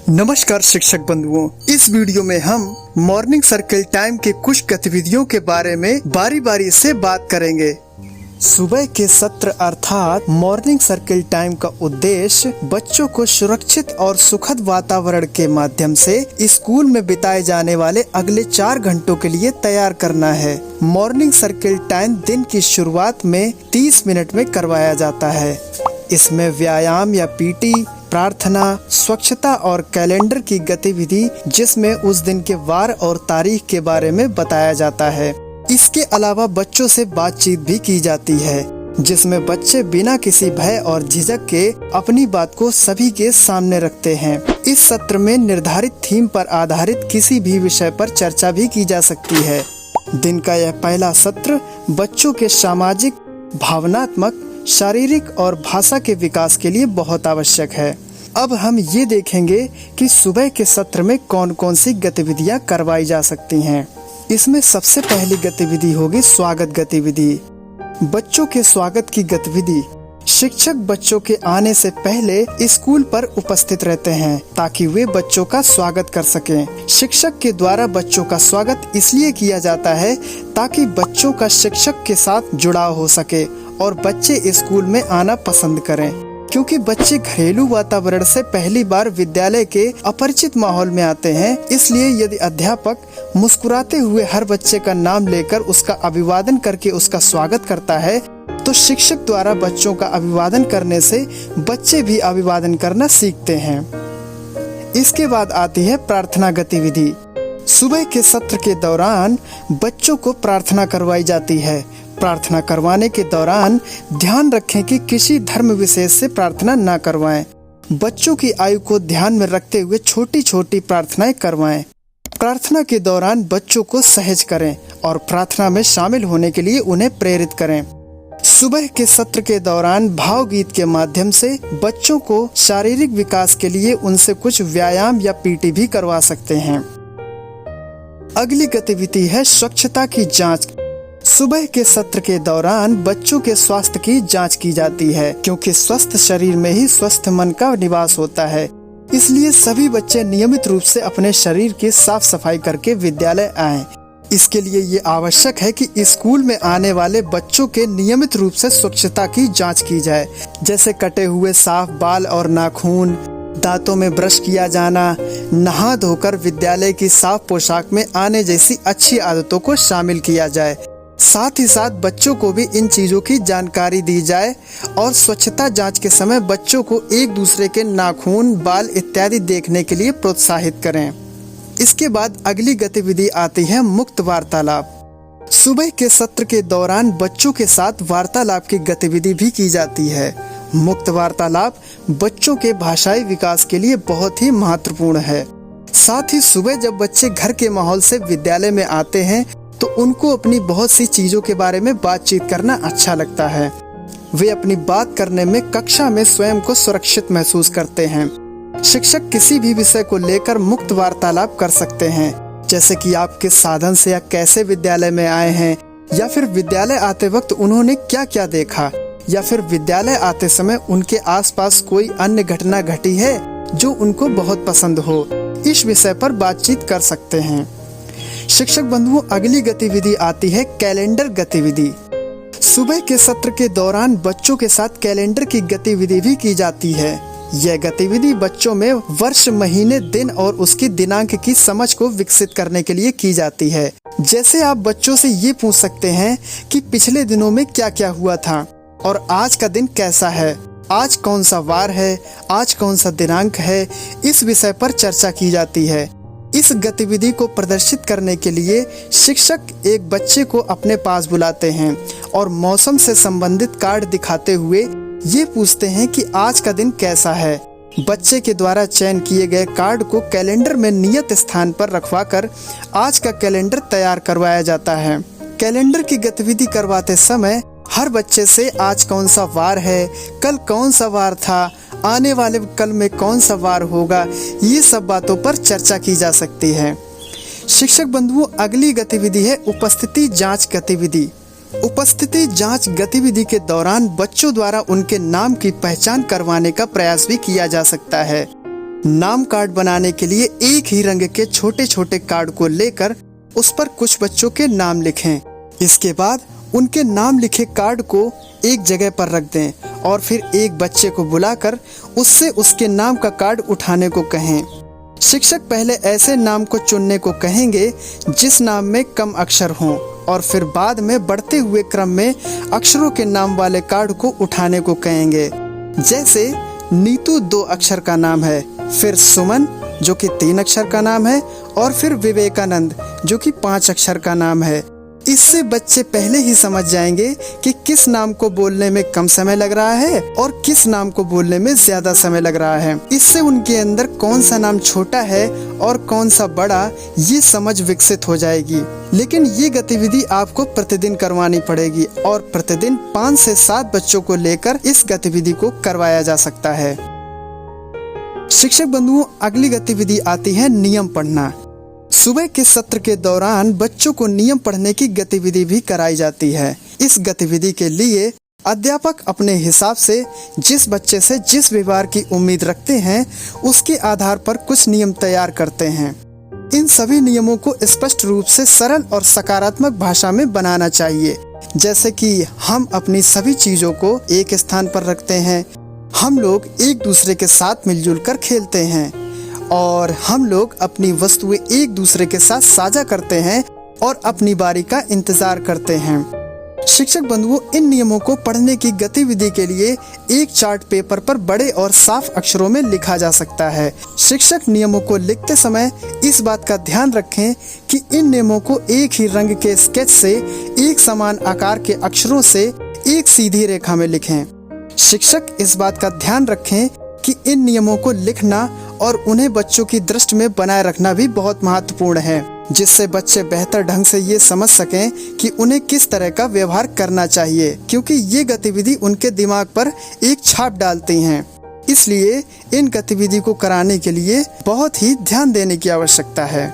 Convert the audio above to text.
नमस्कार शिक्षक बंधुओं, इस वीडियो में हम मॉर्निंग सर्कल टाइम के कुछ गतिविधियों के बारे में बारी बारी से बात करेंगे। सुबह के सत्र अर्थात मॉर्निंग सर्कल टाइम का उद्देश्य बच्चों को सुरक्षित और सुखद वातावरण के माध्यम से स्कूल में बिताए जाने वाले अगले 4 घंटों के लिए तैयार करना है। मॉर्निंग सर्कल टाइम दिन की शुरुआत में 30 मिनट में करवाया जाता है। इसमें व्यायाम या पीटी, प्रार्थना, स्वच्छता और कैलेंडर की गतिविधि जिसमें उस दिन के वार और तारीख के बारे में बताया जाता है। इसके अलावा बच्चों से बातचीत भी की जाती है जिसमें बच्चे बिना किसी भय और झिझक के अपनी बात को सभी के सामने रखते हैं। इस सत्र में निर्धारित थीम पर आधारित किसी भी विषय पर चर्चा भी की जा सकती है। दिन का यह पहला सत्र बच्चों के सामाजिक, भावनात्मक, शारीरिक और भाषा के विकास के लिए बहुत आवश्यक है। अब हम ये देखेंगे कि सुबह के सत्र में कौन कौन सी गतिविधियां करवाई जा सकती हैं। इसमें सबसे पहली गतिविधि होगी स्वागत गतिविधि। बच्चों के स्वागत की गतिविधि शिक्षक बच्चों के आने से पहले स्कूल पर उपस्थित रहते हैं ताकि वे बच्चों का स्वागत कर सकें। शिक्षक के द्वारा बच्चों का स्वागत इसलिए किया जाता है ताकि बच्चों का शिक्षक के साथ जुड़ाव हो सके और बच्चे स्कूल में आना पसंद करें, क्योंकि बच्चे घरेलू वातावरण से पहली बार विद्यालय के अपरिचित माहौल में आते हैं। इसलिए यदि अध्यापक मुस्कुराते हुए हर बच्चे का नाम लेकर उसका अभिवादन करके उसका स्वागत करता है तो शिक्षक द्वारा बच्चों का अभिवादन करने से बच्चे भी अभिवादन करना सीखते हैं। इसके बाद आती है प्रार्थना गतिविधि। सुबह के सत्र के दौरान बच्चों को प्रार्थना करवाई जाती है। प्रार्थना करवाने के दौरान ध्यान रखें कि किसी धर्म विशेष से प्रार्थना न करवाएं। बच्चों की आयु को ध्यान में रखते हुए छोटी छोटी प्रार्थनाएं करवाएं। प्रार्थना के दौरान बच्चों को सहज करें और प्रार्थना में शामिल होने के लिए उन्हें प्रेरित करें। सुबह के सत्र के दौरान भावगीत के माध्यम से बच्चों को शारीरिक विकास के लिए उनसे कुछ व्यायाम या पीटी भी करवा सकते हैं। अगली गतिविधि है स्वच्छता की जांच। सुबह के सत्र के दौरान बच्चों के स्वास्थ्य की जांच की जाती है, क्योंकि स्वस्थ शरीर में ही स्वस्थ मन का निवास होता है। इसलिए सभी बच्चे नियमित रूप से अपने शरीर की साफ सफाई करके विद्यालय आएं। इसके लिए ये आवश्यक है कि स्कूल में आने वाले बच्चों के नियमित रूप से स्वच्छता की जांच की जाए, जैसे कटे हुए साफ बाल और नाखून, दांतों में ब्रश किया जाना, नहा धोकर विद्यालय की साफ पोशाक में आने जैसी अच्छी आदतों को शामिल किया जाए। साथ ही साथ बच्चों को भी इन चीजों की जानकारी दी जाए और स्वच्छता जांच के समय बच्चों को एक दूसरे के नाखून, बाल इत्यादि देखने के लिए प्रोत्साहित करें। इसके बाद अगली गतिविधि आती है मुक्त वार्तालाप। सुबह के सत्र के दौरान बच्चों के साथ वार्तालाप की गतिविधि भी की जाती है। मुक्त वार्तालाप बच्चों के भाषाई विकास के लिए बहुत ही महत्वपूर्ण है। साथ ही सुबह जब बच्चे घर के माहौल से विद्यालय में आते हैं तो उनको अपनी बहुत सी चीजों के बारे में बातचीत करना अच्छा लगता है। वे अपनी बात करने में कक्षा में स्वयं को सुरक्षित महसूस करते हैं। शिक्षक किसी भी विषय को लेकर मुक्त वार्तालाप कर सकते हैं, जैसे कि आप किस साधन से या कैसे विद्यालय में आए हैं, या फिर विद्यालय आते वक्त उन्होंने क्या क्या देखा, या फिर विद्यालय आते समय उनके आसपास कोई अन्य घटना घटी है जो उनको बहुत पसंद हो। इस विषय पर बातचीत कर सकते हैं। शिक्षक बंधुओं, अगली गतिविधि आती है कैलेंडर गतिविधि। सुबह के सत्र के दौरान बच्चों के साथ कैलेंडर की गतिविधि भी की जाती है। यह गतिविधि बच्चों में वर्ष, महीने, दिन और उसकी दिनांक की समझ को विकसित करने के लिए की जाती है। जैसे आप बच्चों से ये पूछ सकते हैं कि पिछले दिनों में क्या क्या हुआ था और आज का दिन कैसा है, आज कौन सा वार है, आज कौन सा दिनांक है। इस विषय पर चर्चा की जाती है। इस गतिविधि को प्रदर्शित करने के लिए शिक्षक एक बच्चे को अपने पास बुलाते हैं और मौसम से संबंधित कार्ड दिखाते हुए ये पूछते हैं कि आज का दिन कैसा है। बच्चे के द्वारा चयन किए गए कार्ड को कैलेंडर में नियत स्थान पर रखवाकर आज का कैलेंडर तैयार करवाया जाता है। कैलेंडर की गतिविधि करवाते समय हर बच्चे से आज कौन सा वार है, कल कौन सा वार था, आने वाले कल में कौन सा वार होगा, ये सब बातों पर चर्चा की जा सकती है। शिक्षक बंधुओं, अगली गतिविधि है उपस्थिति जांच गतिविधि। उपस्थिति जांच गतिविधि के दौरान बच्चों द्वारा उनके नाम की पहचान करवाने का प्रयास भी किया जा सकता है। नाम कार्ड बनाने के लिए एक ही रंग के छोटे छोटे कार्ड को लेकर उस पर कुछ बच्चों के नाम लिखें। इसके बाद उनके नाम लिखे कार्ड को एक जगह पर रख दें और फिर एक बच्चे को बुलाकर उससे उसके नाम का कार्ड उठाने को कहें। शिक्षक पहले ऐसे नाम को चुनने को कहेंगे जिस नाम में कम अक्षर हों और फिर बाद में बढ़ते हुए क्रम में अक्षरों के नाम वाले कार्ड को उठाने को कहेंगे। जैसे नीतू 2 अक्षर का नाम है, फिर सुमन जो कि 3 अक्षर का नाम है और फिर विवेकानंद जो कि 5 अक्षर का नाम है। इससे बच्चे पहले ही समझ जाएंगे कि किस नाम को बोलने में कम समय लग रहा है और किस नाम को बोलने में ज्यादा समय लग रहा है। इससे उनके अंदर कौन सा नाम छोटा है और कौन सा बड़ा, ये समझ विकसित हो जाएगी। लेकिन ये गतिविधि आपको प्रतिदिन करवानी पड़ेगी और प्रतिदिन 5 से 7 बच्चों को लेकर इस गतिविधि को करवाया जा सकता है। शिक्षक बंधुओं, अगली गतिविधि आती है नियम पढ़ना। सुबह के सत्र के दौरान बच्चों को नियम पढ़ने की गतिविधि भी कराई जाती है। इस गतिविधि के लिए अध्यापक अपने हिसाब से जिस बच्चे से जिस व्यवहार की उम्मीद रखते हैं उसके आधार पर कुछ नियम तैयार करते हैं। इन सभी नियमों को स्पष्ट रूप से सरल और सकारात्मक भाषा में बनाना चाहिए, जैसे कि हम अपनी सभी चीजों को एक स्थान पर रखते हैं, हम लोग एक दूसरे के साथ मिलजुल कर खेलते हैं और हम लोग अपनी वस्तुएं एक दूसरे के साथ साझा करते हैं और अपनी बारी का इंतजार करते हैं। शिक्षक बंधुओं, इन नियमों को पढ़ने की गतिविधि के लिए एक चार्ट पेपर पर बड़े और साफ अक्षरों में लिखा जा सकता है। शिक्षक नियमों को लिखते समय इस बात का ध्यान रखें कि इन नियमों को एक ही रंग के स्केच से एक समान आकार के अक्षरों से एक सीधी रेखा में लिखें। शिक्षक इस बात का ध्यान रखें कि इन नियमों को लिखना और उन्हें बच्चों की दृष्टि में बनाए रखना भी बहुत महत्वपूर्ण है, जिससे बच्चे बेहतर ढंग से ये समझ सकें कि उन्हें किस तरह का व्यवहार करना चाहिए, क्योंकि ये गतिविधि उनके दिमाग पर एक छाप डालती हैं। इसलिए इन गतिविधि को कराने के लिए बहुत ही ध्यान देने की आवश्यकता है।